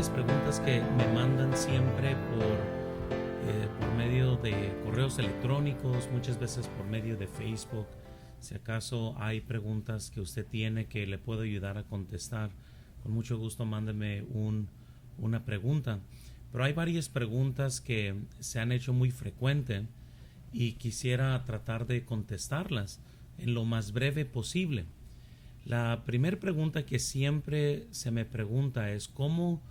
varias preguntas que me mandan siempre por medio de correos electrónicos, muchas veces por medio de Facebook. Si acaso hay preguntas que usted tiene que le puedo ayudar a contestar, con mucho gusto mándeme una pregunta. Pero hay varias preguntas que se han hecho muy frecuente y quisiera tratar de contestarlas en lo más breve posible. La primera pregunta que siempre se me pregunta es ¿cómo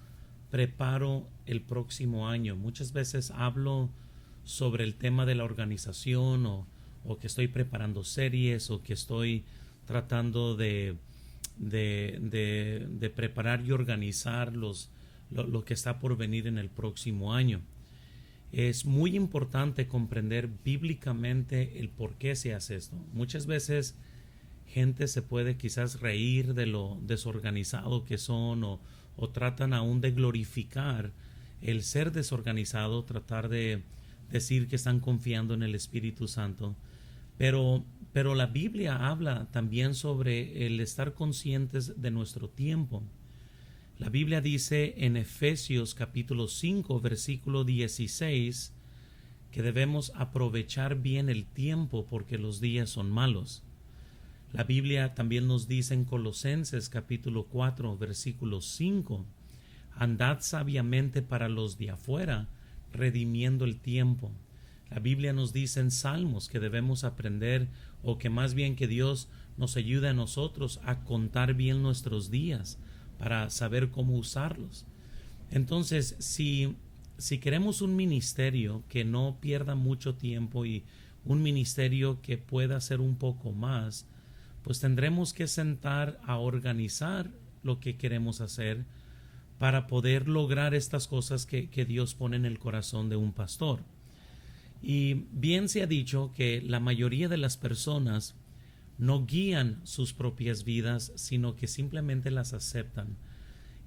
preparo el próximo año? Muchas veces hablo sobre el tema de la organización o que estoy preparando series o que estoy tratando de preparar y organizar lo que está por venir en el próximo año. Es muy importante comprender bíblicamente el por qué se hace esto. Muchas veces gente se puede quizás reír de lo desorganizado que son o tratan aún de glorificar el ser desorganizado, tratar de decir que están confiando en el Espíritu Santo. Pero la Biblia habla también sobre el estar conscientes de nuestro tiempo. La Biblia dice en Efesios capítulo 5 versículo 16 que debemos aprovechar bien el tiempo porque los días son malos. La Biblia también nos dice en Colosenses capítulo 4 versículo 5: andad sabiamente para los de afuera, redimiendo el tiempo. La Biblia nos dice en Salmos que debemos aprender, o que más bien que Dios nos ayude a nosotros a contar bien nuestros días para saber cómo usarlos. Entonces, si queremos un ministerio que no pierda mucho tiempo y un ministerio que pueda hacer un poco más, pues tendremos que sentar a organizar lo que queremos hacer para poder lograr estas cosas que Dios pone en el corazón de un pastor. Y bien se ha dicho que la mayoría de las personas no guían sus propias vidas, sino que simplemente las aceptan.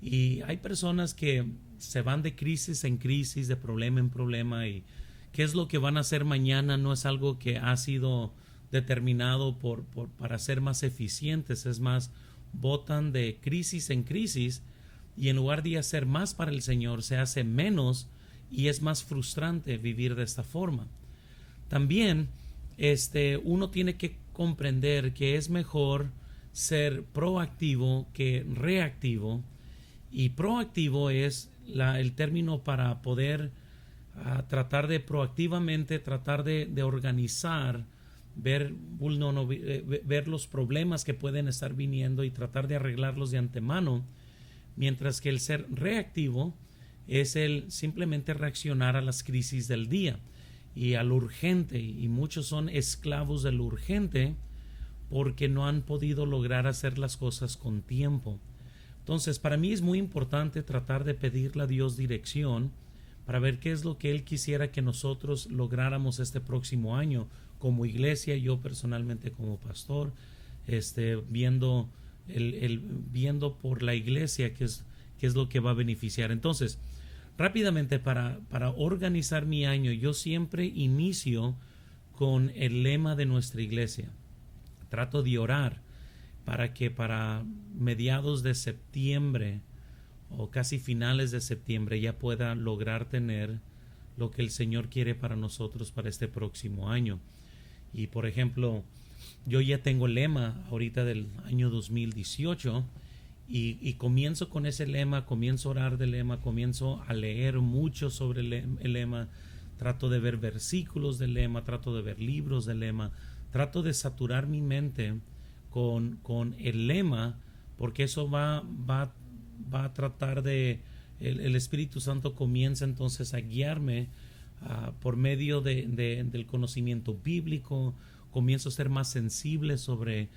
Y hay personas que se van de crisis en crisis, de problema en problema, y qué es lo que van a hacer mañana no es algo que ha sido determinado para ser más eficientes. Es más, botan de crisis en crisis y en lugar de hacer más para el Señor, se hace menos y es más frustrante vivir de esta forma. También uno tiene que comprender que es mejor ser proactivo que reactivo, y proactivo es el término para poder tratar de proactivamente tratar de organizar, ver los problemas que pueden estar viniendo y tratar de arreglarlos de antemano, mientras que el ser reactivo es el simplemente reaccionar a las crisis del día y a lo urgente, y muchos son esclavos de lo urgente porque no han podido lograr hacer las cosas con tiempo. Entonces, para mí es muy importante tratar de pedirle a Dios dirección para ver qué es lo que Él quisiera que nosotros lográramos este próximo año como iglesia, yo personalmente como pastor, viendo por la iglesia qué es lo que va a beneficiar. Entonces, rápidamente para organizar mi año, yo siempre inicio con el lema de nuestra iglesia. Trato de orar para que para mediados de septiembre o casi finales de septiembre ya pueda lograr tener lo que el Señor quiere para nosotros para este próximo año. Y por ejemplo, yo ya tengo el lema ahorita del año 2018 y comienzo con ese lema, comienzo a orar del lema, comienzo a leer mucho sobre el lema, trato de ver versículos del lema, trato de ver libros del lema, trato de saturar mi mente con el lema, porque eso va a tratar de el Espíritu Santo comienza entonces a guiarme por medio del conocimiento bíblico. Comienzo a ser más sensible sobre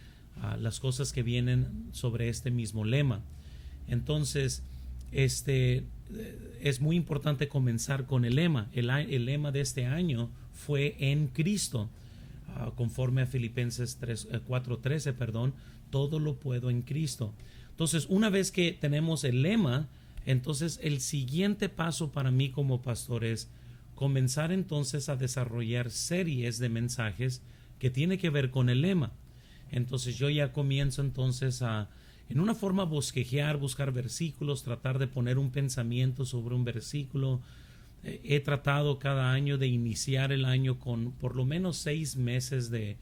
las cosas que vienen sobre este mismo lema. Entonces, es muy importante comenzar con el lema. El lema de este año fue en Cristo. Conforme a Filipenses 4:13, todo lo puedo en Cristo. Entonces, una vez que tenemos el lema, entonces el siguiente paso para mí como pastor es comenzar entonces a desarrollar series de mensajes que tiene que ver con el lema. Entonces yo ya comienzo entonces en una forma bosquejear, buscar versículos, tratar de poner un pensamiento sobre un versículo. He tratado cada año de iniciar el año con por lo menos 6 meses de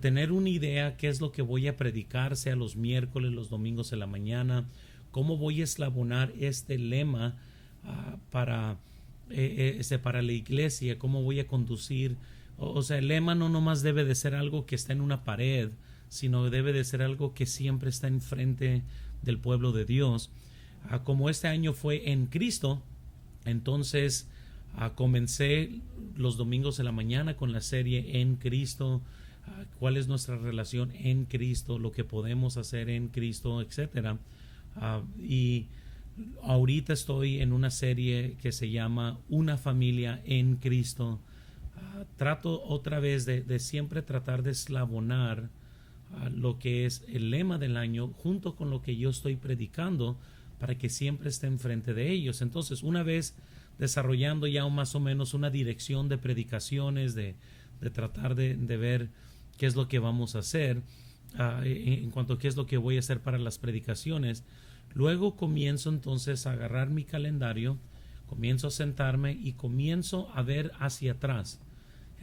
tener una idea qué es lo que voy a predicar, sea los miércoles, los domingos en la mañana, cómo voy a eslabonar este lema para la iglesia, cómo voy a conducir. O sea, el lema no nomás debe de ser algo que está en una pared, sino debe de ser algo que siempre está enfrente del pueblo de Dios. Como este año fue en Cristo, entonces comencé los domingos de la mañana con la serie En Cristo, cuál es nuestra relación en Cristo, lo que podemos hacer en Cristo, etcétera. Y ahorita estoy en una serie que se llama Una familia en Cristo. Trato otra vez de siempre tratar de eslabonar lo que es el lema del año junto con lo que yo estoy predicando para que siempre esté enfrente de ellos. Entonces, una vez desarrollando ya más o menos una dirección de predicaciones, de tratar de ver qué es lo que vamos a hacer, en cuanto a qué es lo que voy a hacer para las predicaciones, luego comienzo entonces a agarrar mi calendario, comienzo a sentarme y comienzo a ver hacia atrás.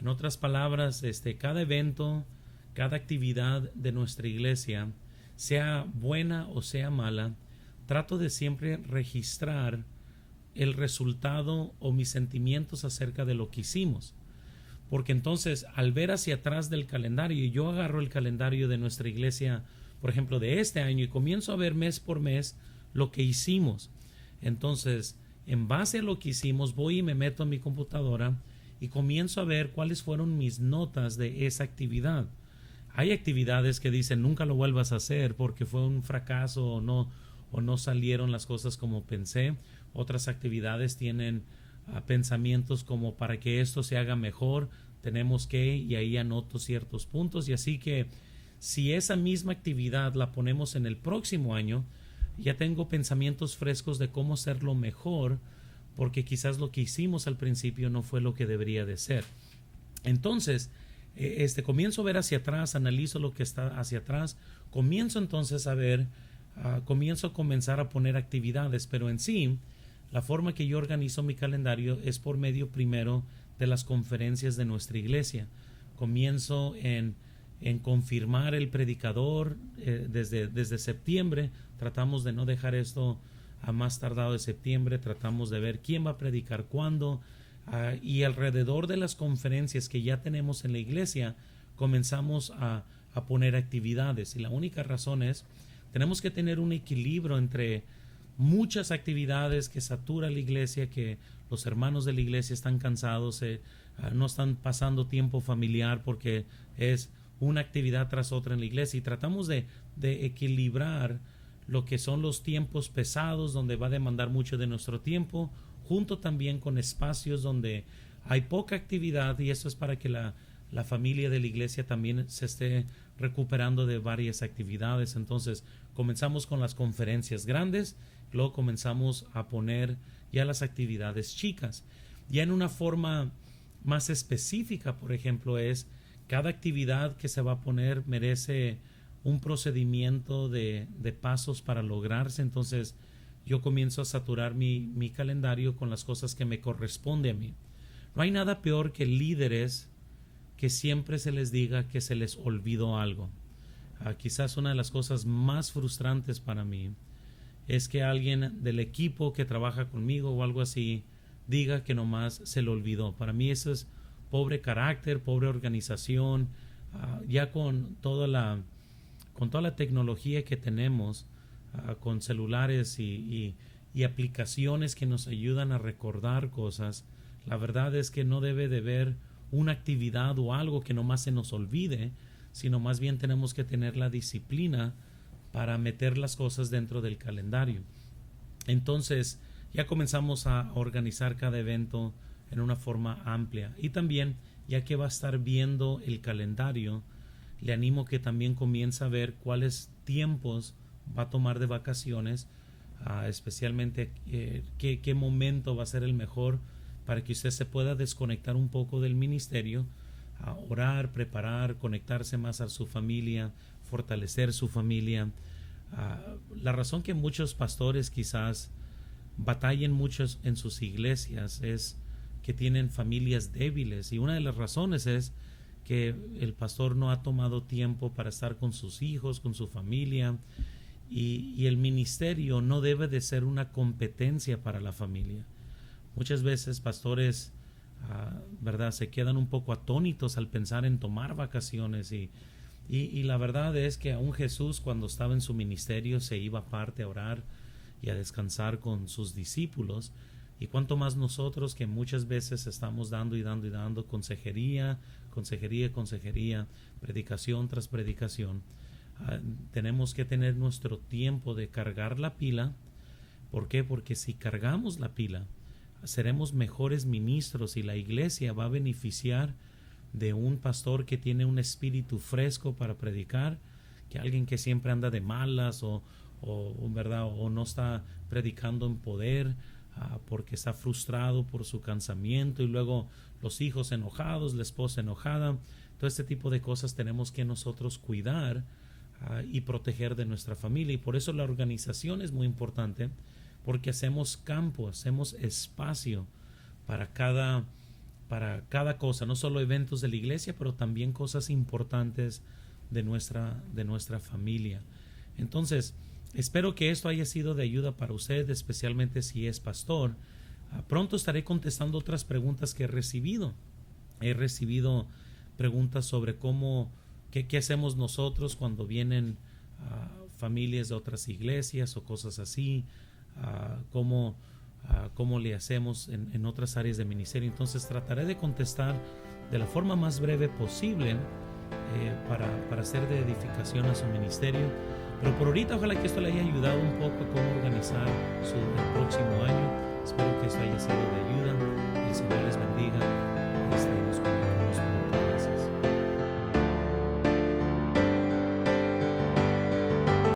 En otras palabras, cada evento, cada actividad de nuestra iglesia, sea buena o sea mala, trato de siempre registrar el resultado o mis sentimientos acerca de lo que hicimos. Porque entonces, al ver hacia atrás del calendario, yo agarro el calendario de nuestra iglesia, por ejemplo, de este año, y comienzo a ver mes por mes lo que hicimos. Entonces, en base a lo que hicimos, voy y me meto a mi computadora y comienzo a ver cuáles fueron mis notas de esa actividad. Hay actividades que dicen nunca lo vuelvas a hacer porque fue un fracaso o no salieron las cosas como pensé. Otras actividades tienen pensamientos como para que esto se haga mejor tenemos que, y ahí anoto ciertos puntos. Y así que si esa misma actividad la ponemos en el próximo año, ya tengo pensamientos frescos de cómo hacerlo mejor, porque quizás lo que hicimos al principio no fue lo que debería de ser. Entonces, comienzo a ver hacia atrás, analizo lo que está hacia atrás, comienzo entonces a ver, comienzo a comenzar a poner actividades, pero en sí, la forma que yo organizo mi calendario es por medio primero de las conferencias de nuestra iglesia. Comienzo en confirmar el predicador desde septiembre. Tratamos de no dejar esto a más tardado de septiembre. Tratamos de ver quién va a predicar cuándo. Y alrededor de las conferencias que ya tenemos en la iglesia, comenzamos a poner actividades. Y la única razón es, tenemos que tener un equilibrio entre muchas actividades que satura la iglesia, que los hermanos de la iglesia están cansados, no están pasando tiempo familiar porque es una actividad tras otra en la iglesia, y tratamos de equilibrar lo que son los tiempos pesados donde va a demandar mucho de nuestro tiempo, junto también con espacios donde hay poca actividad, y eso es para que la familia de la iglesia también se esté recuperando de varias actividades. Entonces comenzamos con las conferencias grandes, luego comenzamos a poner ya las actividades chicas. Ya en una forma más específica, por ejemplo, es cada actividad que se va a poner merece un procedimiento de pasos para lograrse. Entonces yo comienzo a saturar mi calendario con las cosas que me corresponde a mí. No hay nada peor que líderes que siempre se les diga que se les olvidó algo. Quizás una de las cosas más frustrantes para mí es que alguien del equipo que trabaja conmigo o algo así diga que nomás se le olvidó. Para mí eso es pobre carácter, pobre organización. Ya con toda la tecnología que tenemos, con celulares y aplicaciones que nos ayudan a recordar cosas, la verdad es que no debe de haber una actividad o algo que nomás se nos olvide, sino más bien tenemos que tener la disciplina para meter las cosas dentro del calendario. Entonces ya comenzamos a organizar cada evento en una forma amplia, y también ya que va a estar viendo el calendario, le animo que también comience a ver cuáles tiempos va a tomar de vacaciones, especialmente qué momento va a ser el mejor para que usted se pueda desconectar un poco del ministerio, a orar, preparar, conectarse más a su familia, fortalecer su familia. La razón que muchos pastores quizás batallen muchos en sus iglesias es que tienen familias débiles, y una de las razones es que el pastor no ha tomado tiempo para estar con sus hijos, con su familia, y el ministerio no debe de ser una competencia para la familia. Muchas veces pastores, ¿verdad?, se quedan un poco atónitos al pensar en tomar vacaciones, y la verdad es que aún Jesús, cuando estaba en su ministerio, se iba aparte a orar y a descansar con sus discípulos. Y cuanto más nosotros, que muchas veces estamos dando y dando y dando consejería, predicación tras predicación, tenemos que tener nuestro tiempo de cargar la pila. ¿Por qué? Porque si cargamos la pila, seremos mejores ministros, y la iglesia va a beneficiar de un pastor que tiene un espíritu fresco para predicar, que alguien que siempre anda de malas ¿verdad?, o no está predicando en poder, porque está frustrado por su cansamiento, y luego los hijos enojados, la esposa enojada. Todo este tipo de cosas tenemos que nosotros cuidar y proteger de nuestra familia, y por eso la organización es muy importante, porque hacemos campo, hacemos espacio para cada cosa, no solo eventos de la iglesia, pero también cosas importantes de nuestra familia. Entonces, espero que esto haya sido de ayuda para usted, especialmente si es pastor. Pronto estaré contestando otras preguntas que he recibido. He recibido preguntas sobre qué hacemos nosotros cuando vienen familias de otras iglesias o cosas así, cómo le hacemos en otras áreas de ministerio. Entonces trataré de contestar de la forma más breve posible para ser de edificación a su ministerio. Pero por ahorita, ojalá que esto le haya ayudado un poco a cómo organizar el próximo año. Espero que esto haya sido